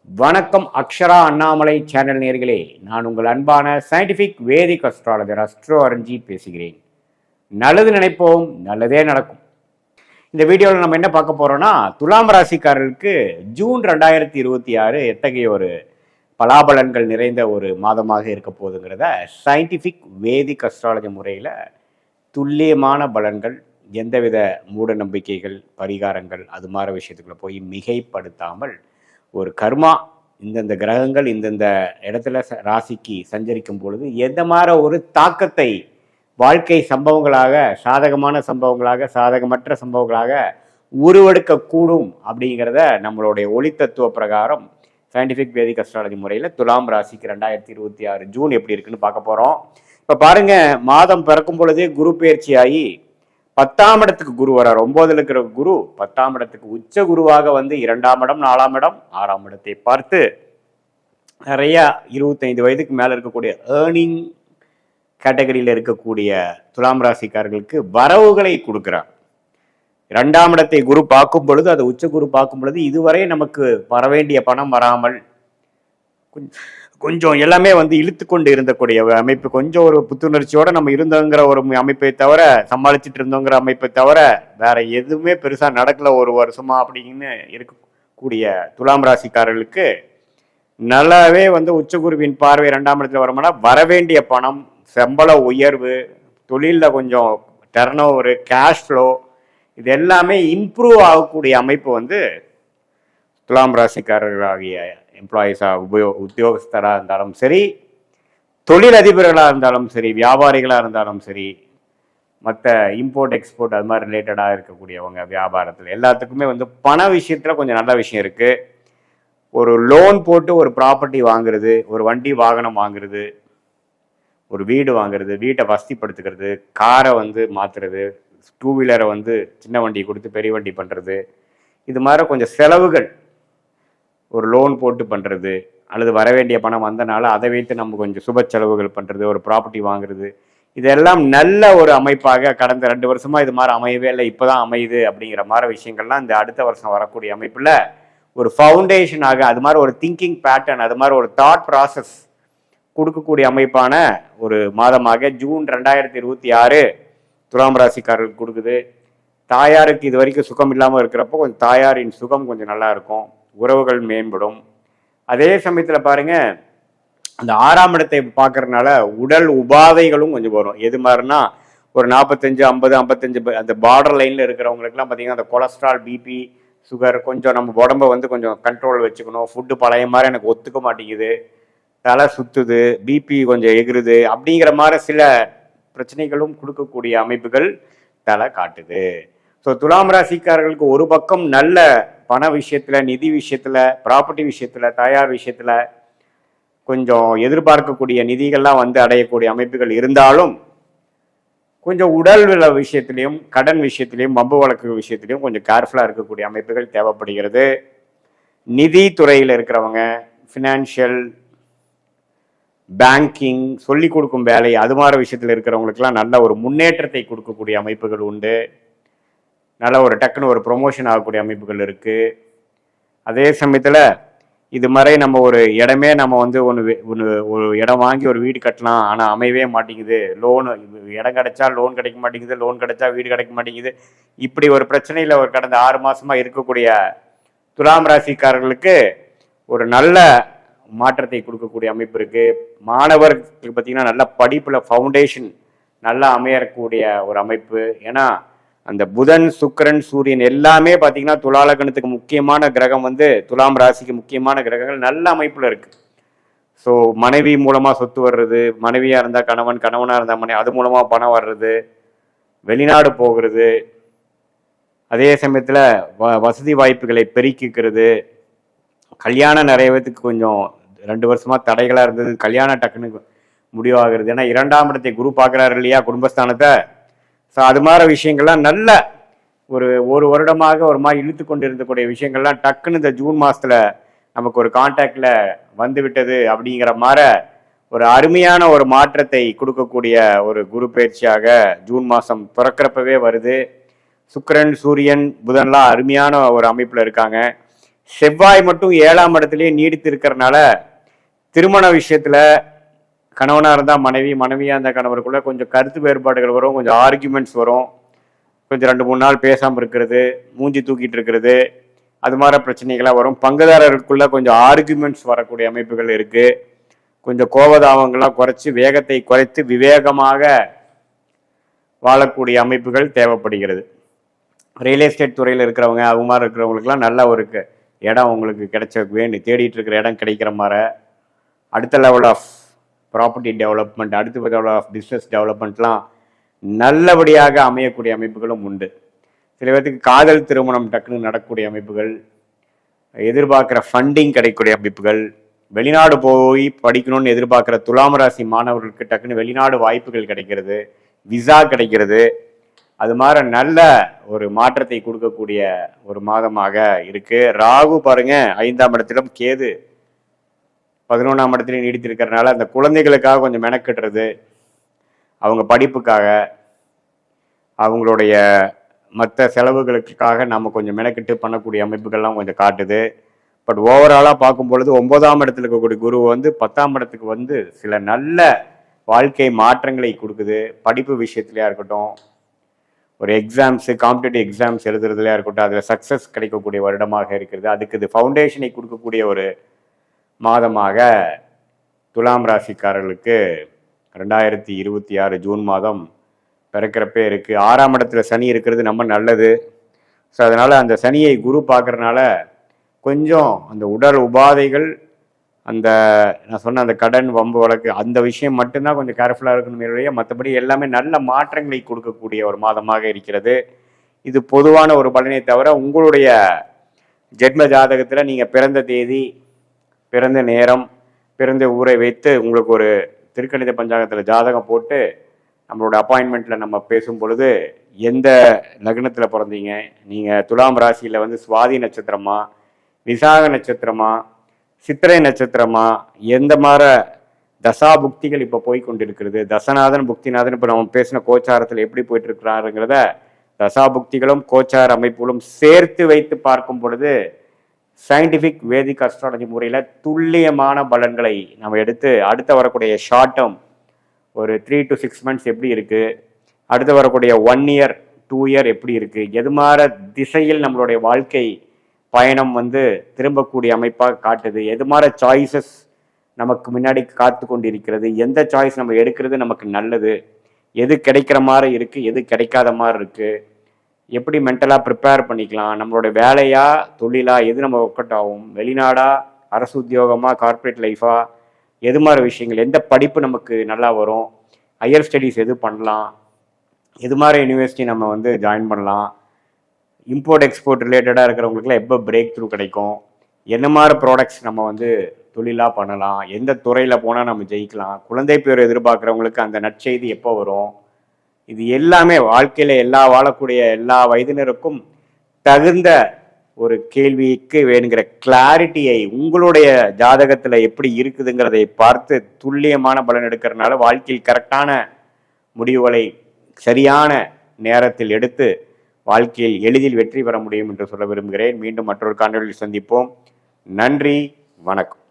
வணக்கம் அக்ஷரா அண்ணாமலை சேனல் நேர்களே, நான் உங்கள் அன்பான சயின்டிஃபிக் வேதிக் அஸ்ட்ராலஜர் அஸ்ட்ரோ அரஞ்சித் பேசுகிறேன். நல்லது நினைப்போம், நல்லதே நடக்கும். இந்த வீடியோவில் நம்ம என்ன பார்க்க போறோம்னா, துலாம் ராசிக்காரர்களுக்கு ஜூன் 2026 எத்தகைய ஒரு பலாபலன்கள் நிறைந்த ஒரு மாதமாக இருக்க போகுதுங்கிறத சயின்டிஃபிக் வேதிக் அஸ்ட்ராலஜி முறையில் துல்லியமான பலன்கள், எந்தவித மூட நம்பிக்கைகள், பரிகாரங்கள் அது மாதிரி விஷயத்துக்குள்ள போய் மிகைப்படுத்தாமல் ஒரு கர்மா இந்தந்த கிரகங்கள் இந்தந்த இடத்துல ராசிக்கு சஞ்சரிக்கும் பொழுது எந்த மாதிரி ஒரு தாக்கத்தை வாழ்க்கை சம்பவங்களாக, சாதகமான சம்பவங்களாக, சாதகமற்ற சம்பவங்களாக உருவெடுக்கக்கூடும் அப்படிங்கிறத நம்மளுடைய ஒளி தத்துவ பிரகாரம் சயின்டிஃபிக் வேதிக் அஸ்ட்ராலஜி முறையில் துலாம் ராசிக்கு 2026 ஜூன் எப்படி இருக்குன்னு பார்க்க போகிறோம். இப்போ பாருங்க, மாதம் பிறக்கும் பொழுதே குரு பயிற்சி ஆகி 10ஆம் இடத்துக்கு குரு வரார். 9ல் இருக்கிற குரு 10ஆம் இடத்துக்கு உச்ச குருவாக வந்து 2ஆம் இடம், 4ஆம் இடம், 6ஆம் இடத்தை பார்த்து நிறைய 25 வயதுக்கு மேல இருக்கக்கூடிய ஏர்னிங் கேட்டகரியில் இருக்கக்கூடிய துலாம் ராசிக்காரர்களுக்கு வரவுகளை கொடுக்கிறார். 2ஆம் இடத்தை குரு பார்க்கும் பொழுது, அது உச்ச குரு பார்க்கும் பொழுது இதுவரை நமக்கு வர வேண்டிய பணம் வராமல் கொஞ்சம் எல்லாமே வந்து இழுத்து கொண்டு இருந்தக்கூடிய அமைப்பு, கொஞ்சம் ஒரு புத்துணர்ச்சியோட நம்ம இருந்தோங்கிற ஒரு அமைப்பை தவிர, சமாளிச்சுட்டு இருந்தோங்கிற அமைப்பை தவிர வேற எதுவுமே பெருசா நடக்கல ஒரு வருஷமா அப்படின்னு இருக்கக்கூடிய துலாம் ராசிக்காரர்களுக்கு நல்லாவே வந்து உச்சகுருவின் பார்வை 2ஆம் இடத்துல வருமானா வரவேண்டிய பணம், சம்பள உயர்வு, தொழிலில் கொஞ்சம் டர்ன் ஓவர், கேஷ் ஃப்ளோ, இது எல்லாமே இம்ப்ரூவ் ஆகக்கூடிய அமைப்பு வந்து துலாம் ராசிக்காரர்களாகிய எம்ப்ளாயீஸாக உத்தியோகஸ்தராக இருந்தாலும் சரி, தொழிலதிபர்களாக இருந்தாலும் சரி, வியாபாரிகளாக இருந்தாலும் சரி, மற்ற இம்போர்ட் எக்ஸ்போர்ட் அது மாதிரி ரிலேட்டடாக இருக்கக்கூடியவங்க வியாபாரத்தில் எல்லாத்துக்குமே வந்து பண விஷயத்தில் கொஞ்சம் நல்ல விஷயம் இருக்குது. ஒரு லோன் போட்டு ஒரு ப்ராப்பர்ட்டி வாங்குறது, ஒரு வண்டி வாகனம் வாங்குறது, ஒரு வீடு வாங்குறது, வீட்டை வசதிப்படுத்துக்கிறது, காரை வந்து மாற்றுறது, 2 வீலரை வந்து சின்ன வண்டி கொடுத்து பெரிய வண்டி பண்ணுறது, இது மாதிரி கொஞ்சம் செலவுகள், ஒரு லோன் போட்டு பண்ணுறது, அல்லது வரவேண்டிய பணம் வந்தனால அதை வைத்து நம்ம கொஞ்சம் சுப செலவுகள் பண்ணுறது, ஒரு ப்ராப்பர்ட்டி வாங்குறது, இதெல்லாம் நல்ல ஒரு அமைப்பாக கடந்த 2 வருஷமா இது மாதிரி அமையவே இல்லை, இப்போதான் அமையுது அப்படிங்கிற மாதிரி விஷயங்கள்லாம் இந்த அடுத்த வருஷம் வரக்கூடிய அமைப்பில் ஒரு ஃபவுண்டேஷனாக, அது மாதிரி ஒரு திங்கிங் பேட்டர்ன், அது மாதிரி ஒரு தாட் ப்ராசஸ் கொடுக்கக்கூடிய அமைப்பான ஒரு மாதமாக ஜூன் 2026 துலாம் ராசிக்காரர்களுக்கு கொடுக்குது. தாயாருக்கு இது வரைக்கும் சுகம் இல்லாமல் இருக்கிறப்போ கொஞ்சம் தாயாரின் சுகம் கொஞ்சம் நல்லா இருக்கும், உறவுகள் மேம்படும். அதே சமயத்தில் பாருங்க, அந்த 6ஆம் இடத்தை பார்க்கறதுனால உடல் உபாதைகளும் கொஞ்சம் வரும். எது மாதிரினா ஒரு 45, 50, 55 அந்த பார்டர் லைனில் இருக்கிறவங்களுக்குலாம் பார்த்தீங்கன்னா அந்த கொலஸ்ட்ரால், பிபி, சுகர், கொஞ்சம் நம்ம உடம்பை வந்து கொஞ்சம் கண்ட்ரோல் வச்சுக்கணும். ஃபுட்டு பழைய மாதிரி எனக்கு ஒத்துக்க மாட்டேங்குது, தலை சுத்துது, பிபி கொஞ்சம் எகிருது அப்படிங்கிற மாதிரி சில பிரச்சனைகளும் கொடுக்கக்கூடிய அமைப்புகள் தலை காட்டுது. ஸோ துலாம் ராசிக்காரர்களுக்கு ஒரு பக்கம் நல்ல பண விஷயத்துல, நிதி விஷயத்துல, ப்ராப்பர்ட்டி விஷயத்துல, தயார் விஷயத்துல கொஞ்சம் எதிர்பார்க்கக்கூடிய நிதிகள்லாம் வந்து அடையக்கூடிய அமைப்புகள் இருந்தாலும், கொஞ்சம் உடல் விஷயத்திலையும், கடன் விஷயத்திலையும், வம்பு வழக்கு விஷயத்திலையும் கொஞ்சம் கேர்ஃபுல்லாக இருக்கக்கூடிய அமைப்புகள் தேவைப்படுகிறது. நிதி துறையில் இருக்கிறவங்க, ஃபினான்ஷியல், பேங்கிங், சொல்லிக் கொடுக்கும் வேலை, அது மாதிரி விஷயத்தில் இருக்கிறவங்களுக்குலாம் நல்ல ஒரு முன்னேற்றத்தை கொடுக்கக்கூடிய அமைப்புகள் உண்டு. நல்ல ஒரு டக்குன்னு ஒரு ப்ரொமோஷன் ஆகக்கூடிய அமைப்புகள் இருக்குது. அதே சமயத்தில் இது மாதிரி நம்ம ஒரு இடமே நம்ம வந்து ஒரு இடம் வாங்கி ஒரு வீடு கட்டலாம், ஆனால் அமையவே மாட்டேங்குது, லோனு இடம் கிடைச்சா லோன் கிடைக்க மாட்டேங்குது, லோன் கிடைச்சா வீடு கிடைக்க மாட்டேங்குது, இப்படி ஒரு பிரச்சனையில் ஒரு கடந்த 6 மாதமாக இருக்கக்கூடிய துலாம் ராசிக்காரர்களுக்கு ஒரு நல்ல மாற்றத்தை கொடுக்கக்கூடிய அமைப்பு இருக்குது. மாணவர்களுக்கு பார்த்திங்கன்னா நல்ல படிப்பில் ஃபவுண்டேஷன் நல்லா அமையக்கூடிய ஒரு அமைப்பு. ஏன்னா அந்த புதன், சுக்கிரன், சூரியன் எல்லாமே பார்த்தீங்கன்னா துலாலக்கணத்துக்கு முக்கியமான கிரகம் வந்து துலாம் ராசிக்கு முக்கியமான கிரகங்கள் நல்ல அமைப்பில் இருக்குது. ஸோ மனைவி மூலமாக சொத்து வர்றது, மனைவியாக இருந்தால் கணவன், கணவனாக இருந்தால் மனைவி, அது மூலமாக பணம் வர்றது, வெளிநாடு போகிறது, அதே சமயத்தில் வசதி வாய்ப்புகளை பெருக்கிக்கிறது, கல்யாணம் நிறைய பேத்துக்கு கொஞ்சம் 2 வருஷமாக தடைகளாக இருந்தது, கல்யாணம் டக்குன்னு முடிவாகிறது. ஏன்னா 2ஆம் இடத்தை குரு பார்க்குறாரு இல்லையா, குடும்பஸ்தானத்தை. ஸோ அது மாதிரி விஷயங்கள்லாம் நல்ல ஒரு வருடமாக ஒரு மாதிரி இழுத்து கொண்டு இருந்தக்கூடிய விஷயங்கள்லாம் டக்குன்னு இந்த ஜூன் மாதத்தில் நமக்கு ஒரு கான்டாக்டில் வந்து விட்டது அப்படிங்கிற மாதிரி ஒரு அருமையான ஒரு மாற்றத்தை கொடுக்கக்கூடிய ஒரு குரு பயிற்சியாக ஜூன் மாதம் பிறக்கிறப்பவே வருது. சுக்கிரன், சூரியன், புதன்லாம் அருமையான ஒரு அமைப்பில் இருக்காங்க. செவ்வாய் மட்டும் 7ஆம் இடத்துலயே நீடித்து இருக்கிறனால திருமண விஷயத்துல கணவனா இருந்தா மனைவி, மனைவியா இருந்தா கணவருக்குள்ள கொஞ்சம் கருத்து வேறுபாடுகள் வரும், கொஞ்சம் ஆர்கியூமெண்ட்ஸ் வரும், கொஞ்சம் 2-3 நாள் பேசாம இருக்கிறது, மூஞ்சி தூக்கிட்டு இருக்கிறது, அது மாதிரி பிரச்சனைகளாக வரும். பங்குதாரர்களுக்குள்ள கொஞ்சம் ஆர்கியூமெண்ட்ஸ் வரக்கூடிய அமைப்புகள் இருக்கு. கொஞ்சம் கோபதாபங்கள்லாம் குறைச்சி வேகத்தை குறைத்து விவேகமாக வாழக்கூடிய அமைப்புகள் தேவைப்படுகிறது. ரியல் எஸ்டேட் துறையில் இருக்கிறவங்க அது மாதிரி இருக்கிறவங்களுக்குலாம் நல்ல ஒரு இடம் உங்களுக்கு கிடைச்ச வேணும், தேடிட்டு இருக்கிற இடம் கிடைக்கிற மாதிரி அடுத்த லெவல் ஆஃப் ப்ராப்பர்ட்டி டெவலப்மெண்ட், அடுத்த லெவல் ஆஃப் பிஸ்னஸ் டெவலப்மெண்ட்லாம் நல்லபடியாக அமையக்கூடிய அமைப்புகளும் உண்டு. சில பேருக்கு காதல் திருமணம் டக்குன்னு நடக்கக்கூடிய அமைப்புகள், எதிர்பார்க்குற ஃபண்டிங் கிடைக்கக்கூடிய அமைப்புகள், வெளிநாடு போய் படிக்கணும்னு எதிர்பார்க்குற துலாம் ராசி மாணவர்களுக்கு டக்குன்னு வெளிநாடு வாய்ப்புகள் கிடைக்கிறது, விசா கிடைக்கிறது, அது மாதிரி நல்ல ஒரு மாற்றத்தை கொடுக்கக்கூடிய ஒரு மாதமாக இருக்கு. ராகு பாருங்க 5ஆம் இடத்திலும், கேது 11ஆம் இடத்துலையும் நீடித்திருக்கிறதுனால அந்த குழந்தைகளுக்காக கொஞ்சம் மெனக்கிடுறது, அவங்க படிப்புக்காக அவங்களுடைய மற்ற செலவுகளுக்காக நம்ம கொஞ்சம் மெனக்கிட்டு பண்ணக்கூடிய அமைப்புகள்லாம் கொஞ்சம் காட்டுது. பட் ஓவராலாக பார்க்கும் பொழுது 9ஆம் இடத்துல இருக்கக்கூடிய குரு வந்து 10ஆம் இடத்துக்கு வந்து சில நல்ல வாழ்க்கை மாற்றங்களை கொடுக்குது. படிப்பு விஷயத்துலையா இருக்கட்டும், ஒரு எக்ஸாம்ஸு காம்படிட்டிவ் எக்ஸாம்ஸ் எழுதுறதுலையா இருக்கட்டும், அதில் சக்ஸஸ் கிடைக்கக்கூடிய வருடமாக இருக்கிறது. அதுக்கு இது ஃபவுண்டேஷனை கொடுக்கக்கூடிய ஒரு மாதமாக துலாம் ராசிக்காரர்களுக்கு 2026 ஜூன் மாதம் பிறக்கிறப்பே இருக்குது. 6ஆம் இடத்துல சனி இருக்கிறது நம்ம நல்லது. ஸோ அதனால் அந்த சனியை குரு பார்க்குறதுனால கொஞ்சம் அந்த உடல் உபாதைகள், அந்த நான் சொன்ன அந்த கடன் வம்பு வழக்கு அந்த விஷயம் மட்டும்தான் கொஞ்சம் கேர்ஃபுல்லாக இருக்கணும் இல்லையா, மற்றபடி எல்லாமே நல்ல மாற்றங்களை கொடுக்கக்கூடிய ஒரு மாதமாக இருக்கிறது. இது பொதுவான ஒரு பலனை தவிர உங்களுடைய ஜென்ம ஜாதகத்தில் நீங்கள் பிறந்த தேதி, பிறந்த நேரம், பிறந்த ஊரை வைத்து உங்களுக்கு ஒரு திருக்கணித பஞ்சாங்கத்தில் ஜாதகம் போட்டு நம்மளோட அப்பாயின்மெண்ட்டில் நம்ம பேசும் பொழுது எந்த லக்னத்தில் பிறந்தீங்க, நீங்கள் துலாம் ராசியில் வந்து சுவாதி நட்சத்திரமா, விசாக நட்சத்திரமா, சித்திரை நட்சத்திரமா, எந்த மாதிரி தசா புக்திகள் இப்போ போய் கொண்டிருக்கிறது, தசநாதன் புக்திநாதன் இப்போ நம்ம பேசின கோச்சாரத்தில் எப்படி போயிட்டு இருக்கிறாருங்கிறத தசா புக்திகளும் கோச்சார அமைப்புகளும் சேர்த்து வைத்து பார்க்கும் பொழுது சயின்டிஃபிக் வேதிக் அஸ்ட்ராலஜி முறையில் துல்லியமான பலன்களை நம்ம எடுத்து அடுத்த வரக்கூடிய ஷார்ட் டேர்ம் ஒரு 3 to 6 months எப்படி இருக்குது, அடுத்து வரக்கூடிய 1 year 2 year எப்படி இருக்குது, எது மாதிரி திசையில் நம்மளுடைய வாழ்க்கை பயணம் வந்து திரும்பக்கூடிய அமைப்பாக காட்டுது, எது மாதிரி சாய்ஸஸ் நமக்கு முன்னாடி காத்து கொண்டிருக்கிறது, எந்த சாய்ஸ் நம்ம எடுக்கிறது நமக்கு நல்லது, எது கிடைக்கிற மாதிரி இருக்குது, எது கிடைக்காத மாதிரி இருக்குது, எப்படி மென்டலாக ப்ரிப்பேர் பண்ணிக்கலாம், நம்மளுடைய வேலையா தொழிலா எது நம்ம ஒர்க் அவுட் ஆகும், வெளிநாடா அரசு உத்தியோகமாக கார்ப்பரேட் லைஃபா, எது மாதிரி விஷயங்கள், எந்த படிப்பு நமக்கு நல்லா வரும், ஹையர் ஸ்டடீஸ் எது பண்ணலாம், எது மாதிரி யூனிவர்சிட்டி நம்ம வந்து ஜாயின் பண்ணலாம், இம்போர்ட் எக்ஸ்போர்ட் ரிலேட்டடாக இருக்கிறவங்களுக்குலாம் எப்போ பிரேக் த்ரூ கிடைக்கும், என்ன மாதிரி ப்ராடக்ட்ஸ் நம்ம வந்து தொழிலாக பண்ணலாம், எந்த துறையில் போனால் நம்ம ஜெயிக்கலாம், குழந்தை பேர் எதிர்பார்க்குறவங்களுக்கு அந்த நற்செய்தி எப்போ வரும், இது எல்லாமே வாழ்க்கையில் வாழக்கூடிய எல்லா வயதினருக்கும் தகுந்த ஒரு கேள்விக்கு வேணுங்கிற கிளாரிட்டியை உங்களுடைய ஜாதகத்தில் எப்படி இருக்குதுங்கிறதை பார்த்து துல்லியமான பலன் எடுக்கிறதுனால வாழ்க்கையில் கரெக்டான முடிவுகளை சரியான நேரத்தில் எடுத்து வாழ்க்கையில் எளிதில் வெற்றி பெற முடியும் என்று சொல்ல விரும்புகிறேன். மீண்டும் மற்றொரு காணொளியில் சந்திப்போம். நன்றி, வணக்கம்.